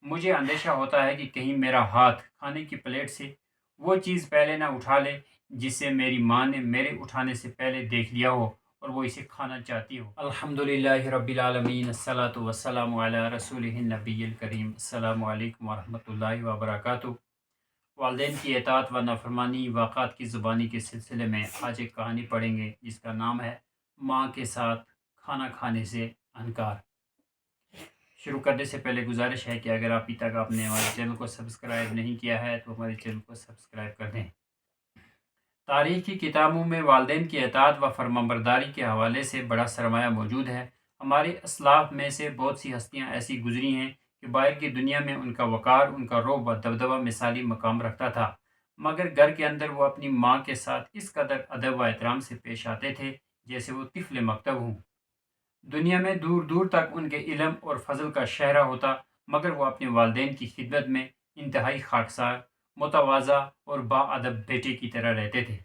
مجھے اندیشہ ہوتا ہے کہ کہیں میرا ہاتھ کھانے کی پلیٹ سے وہ چیز پہلے نہ اٹھا لے جسے میری ماں نے میرے اٹھانے سے پہلے دیکھ لیا ہو اور وہ اسے کھانا چاہتی ہو۔ الحمدللہ رب العالمین، الصلاۃ والسلام علی رسولہ النبی الکریم۔ السلام علیکم ورحمۃ اللہ وبرکاتہ۔ والدین کی اطاعت و نافرمانی واقعات کی زبانی کے سلسلے میں آج ایک کہانی پڑھیں گے جس کا نام ہے ماں کے ساتھ کھانا کھانے سے انکار۔ شروع کرنے سے پہلے گزارش ہے کہ اگر ابھی تک آپ نے ہمارے چینل کو سبسکرائب نہیں کیا ہے تو ہمارے چینل کو سبسکرائب کر دیں۔ تاریخ کی کتابوں میں والدین کی اطاعت و فرمانبرداری کے حوالے سے بڑا سرمایہ موجود ہے۔ ہمارے اسلاف میں سے بہت سی ہستیاں ایسی گزری ہیں کہ باہر کی دنیا میں ان کا وقار، ان کا رعب و دبدبہ مثالی مقام رکھتا تھا، مگر گھر کے اندر وہ اپنی ماں کے ساتھ اس قدر ادب و احترام سے پیش آتے تھے جیسے وہ طفل مکتب ہوں۔ دنیا میں دور دور تک ان کے علم اور فضل کا شہرہ ہوتا، مگر وہ اپنے والدین کی خدمت میں انتہائی خاکسار، متواضع اور باادب بیٹے کی طرح رہتے تھے۔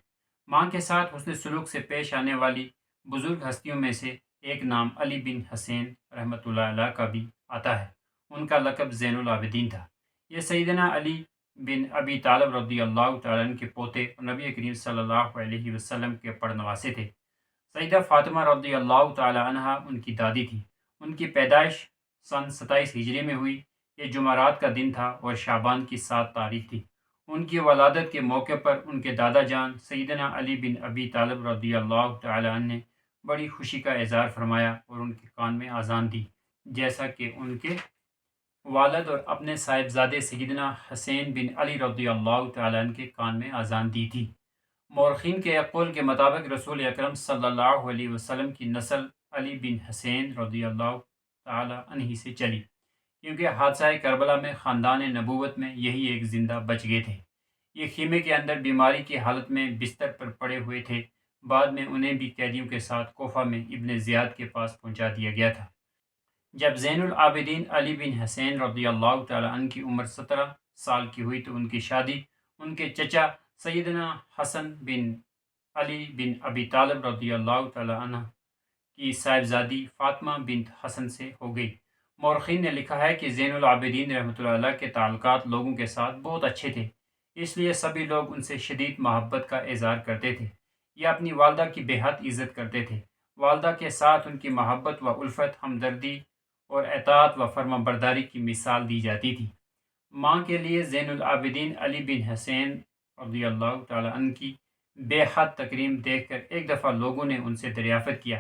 ماں کے ساتھ حسن سلوک سے پیش آنے والی بزرگ ہستیوں میں سے ایک نام علی بن حسین رحمۃ اللہ علیہ کا بھی آتا ہے۔ ان کا لقب زین العابدین تھا۔ یہ سیدنا علی بن ابی طالب رضی اللہ تعالیٰ عنہ کے پوتے اور نبی کریم صلی اللہ علیہ وسلم کے پڑنواسے تھے۔ سیدہ فاطمہ رضی اللہ تعالی عنہا ان کی دادی تھی۔ ان کی پیدائش سن 27 ہجری میں ہوئی۔ یہ جمعرات کا دن تھا اور شعبان کی 7 تاریخ تھی۔ ان کی ولادت کے موقع پر ان کے دادا جان سیدنا علی بن ابی طالب رضی اللہ تعالی عنہ نے بڑی خوشی کا اظہار فرمایا اور ان کے کان میں اذان دی، جیسا کہ ان کے والد اور اپنے صاحبزادے سیدنا حسین بن علی رضی اللہ تعالی عنہ کے کان میں اذان دی تھی۔ مورخین کے قول کے مطابق رسول اکرم صلی اللہ علیہ وسلم کی نسل علی بن حسین رضی اللہ تعالی عنہ سے چلی، کیونکہ حادثہ کربلا میں خاندان نبوت میں یہی ایک زندہ بچ گئے تھے۔ یہ خیمے کے اندر بیماری کی حالت میں بستر پر پڑے ہوئے تھے۔ بعد میں انہیں بھی قیدیوں کے ساتھ کوفہ میں ابن زیاد کے پاس پہنچا دیا گیا تھا۔ جب زین العابدین علی بن حسین رضی اللہ تعالی عنہ کی عمر 17 سال کی ہوئی تو ان کی شادی ان کے چچا سیدنا حسن بن علی بن ابی طالب رضی اللہ تعالی عنہ کی صاحبزادی فاطمہ بنت حسن سے ہو گئی۔ مورخین نے لکھا ہے کہ زین العابدین رحمۃ اللہ علیہ کے تعلقات لوگوں کے ساتھ بہت اچھے تھے، اس لیے سبھی لوگ ان سے شدید محبت کا اظہار کرتے تھے۔ یہ اپنی والدہ کی بے حد عزت کرتے تھے۔ والدہ کے ساتھ ان کی محبت و الفت، ہمدردی اور اطاعت و فرما برداری کی مثال دی جاتی تھی۔ ماں کے لیے زین العابدین علی بن حسین رضی اللہ تعالی عنہ کی بے حد تکریم دیکھ کر ایک دفعہ لوگوں نے ان سے دریافت کیا،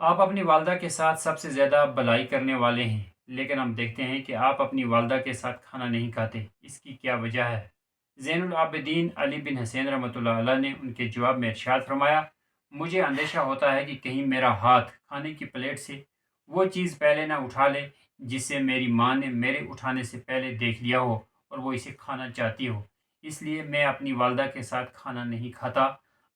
آپ اپنی والدہ کے ساتھ سب سے زیادہ بھلائی کرنے والے ہیں، لیکن ہم دیکھتے ہیں کہ آپ اپنی والدہ کے ساتھ کھانا نہیں کھاتے، اس کی کیا وجہ ہے؟ زین العابدین علی بن حسین رحمۃ اللہ علیہ نے ان کے جواب میں ارشاد فرمایا، مجھے اندیشہ ہوتا ہے کہ کہیں میرا ہاتھ کھانے کی پلیٹ سے وہ چیز پہلے نہ اٹھا لے جسے میری ماں نے میرے اٹھانے سے پہلے دیکھ لیا ہو اور وہ اسے کھانا چاہتی ہو، اس لیے میں اپنی والدہ کے ساتھ کھانا نہیں کھاتا۔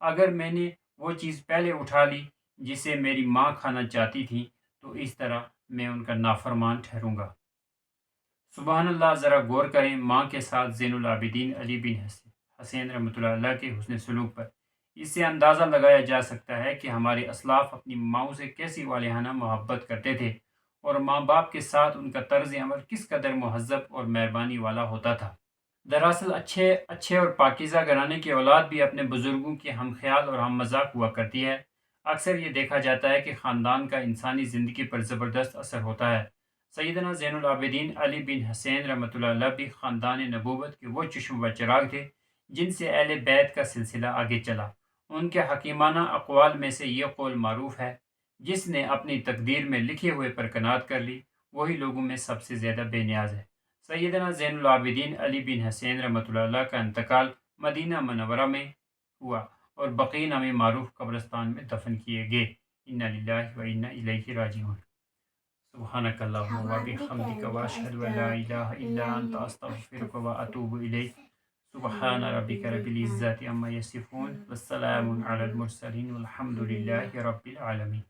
اگر میں نے وہ چیز پہلے اٹھا لی جسے میری ماں کھانا چاہتی تھی تو اس طرح میں ان کا نافرمان ٹھہروں گا۔ سبحان اللہ، ذرا غور کریں ماں کے ساتھ زین العابدین علی بن حسین رحمۃ اللہ علیہ کے حسن سلوک پر۔ اس سے اندازہ لگایا جا سکتا ہے کہ ہمارے اسلاف اپنی ماؤں سے کیسی والہانہ محبت کرتے تھے اور ماں باپ کے ساتھ ان کا طرز عمل کس قدر مہذب اور مہربانی والا ہوتا تھا۔ دراصل اچھے اور پاکیزہ گھرانے کی اولاد بھی اپنے بزرگوں کی ہم خیال اور ہم مذاق ہوا کرتی ہے۔ اکثر یہ دیکھا جاتا ہے کہ خاندان کا انسانی زندگی پر زبردست اثر ہوتا ہے۔ سیدنا زین العابدین علی بن حسین رحمۃ اللہ علیہ بھی خاندان نبوت کے وہ چشم و چراغ تھے جن سے اہل بیت کا سلسلہ آگے چلا۔ ان کے حکیمانہ اقوال میں سے یہ قول معروف ہے، جس نے اپنی تقدیر میں لکھے ہوئے پر قناعت کر لی وہی لوگوں میں سب سے زیادہ بے نیاز ہے۔ سیدنا زین العابدین علی بن حسین رحمۃ اللہ علیہ کا انتقال مدینہ منورہ میں ہوا اور بقیع نامی معروف قبرستان میں دفن کیے گئے۔ انا للہ و انا الیہ راجعون۔ سبحانک اللہم و بحمدک و اشہد ان لا الہ الا انت استغفرک و اتوب الیک۔ سبحان ربک رب العزت عما یصفون والسلام علی المرسلین والحمد للہ رب العالمین۔